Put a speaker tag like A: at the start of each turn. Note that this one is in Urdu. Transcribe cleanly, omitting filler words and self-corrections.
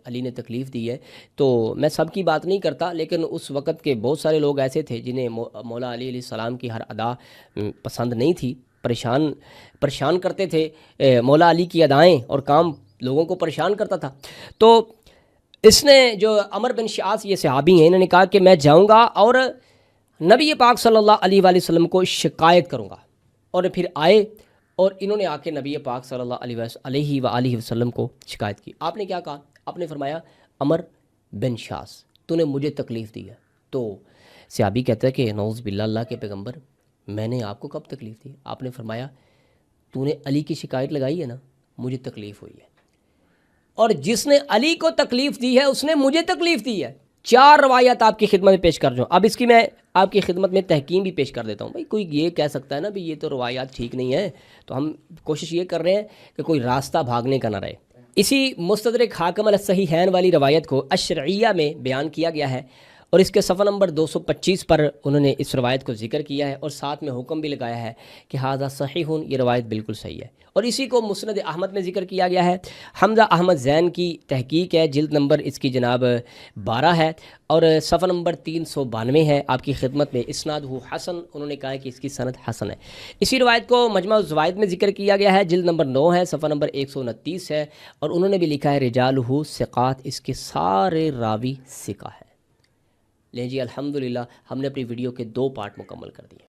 A: علی نے تکلیف دی ہے، تو میں سب کی بات نہیں کرتا، لیکن اس وقت کے بہت سارے لوگ ایسے تھے جنہیں مولا علی علیہ السلام کی ہر ادا پسند نہیں تھی، پریشان کرتے تھے مولا علی کی ادائیں، اور کام لوگوں کو پریشان کرتا تھا۔ تو اس نے جو عمر بن شعاث یہ صحابی ہیں، انہوں نے کہا کہ میں جاؤں گا اور نبی پاک صلی اللہ علیہ وآلہ وسلم کو شکایت کروں گا، اور پھر آئے اور انہوں نے آ کے نبی پاک صلی اللہ علیہ وآلہ وسلم کو شکایت کی۔ آپ نے کیا کہا؟ آپ نے فرمایا عمر بن شعاث تو نے مجھے تکلیف دی ہے۔ تو صحابی کہتا ہے کہ نعوذ باللہ، اللہ کے پیغمبر میں نے آپ کو کب تکلیف دی؟ آپ نے فرمایا تو نے علی کی شکایت لگائی ہے نا، مجھے تکلیف ہوئی ہے، اور جس نے علی کو تکلیف دی ہے اس نے مجھے تکلیف دی ہے۔ 4 روایات آپ کی خدمت میں پیش کر رہا ہوں۔ اب اس کی میں آپ کی خدمت میں تحکیم بھی پیش کر دیتا ہوں۔ بھائی کوئی یہ کہہ سکتا ہے نا بھی یہ تو روایات ٹھیک نہیں ہے، تو ہم کوشش یہ کر رہے ہیں کہ کوئی راستہ بھاگنے کا نہ رہے۔ اسی مستدرک حاکم علی الصحیحین والی روایت کو الشرعیہ میں بیان کیا گیا ہے، اور اس کے صفحہ نمبر 225 پر انہوں نے اس روایت کو ذکر کیا ہے، اور ساتھ میں حکم بھی لگایا ہے کہ ھذا صحیح، یہ روایت بالکل صحیح ہے۔ اور اسی کو مسند احمد میں ذکر کیا گیا ہے، حمزہ احمد زین کی تحقیق ہے، جلد نمبر اس کی جناب 12 ہے، اور صفحہ نمبر 392 ہے آپ کی خدمت میں۔ اسناد حسن، انہوں نے کہا ہے کہ اس کی سند حسن ہے۔ اسی روایت کو مجمع الزوائد میں ذکر کیا گیا ہے، جلد نمبر 9 ہے، صفحہ نمبر 129 ہے، اور انہوں نے بھی لکھا ہے رجالہ ثقات، اس کے سارے راوی ثقہ ہے۔ لیں جی الحمدللہ، ہم نے اپنی ویڈیو کے 2 پارٹ مکمل کر دیے۔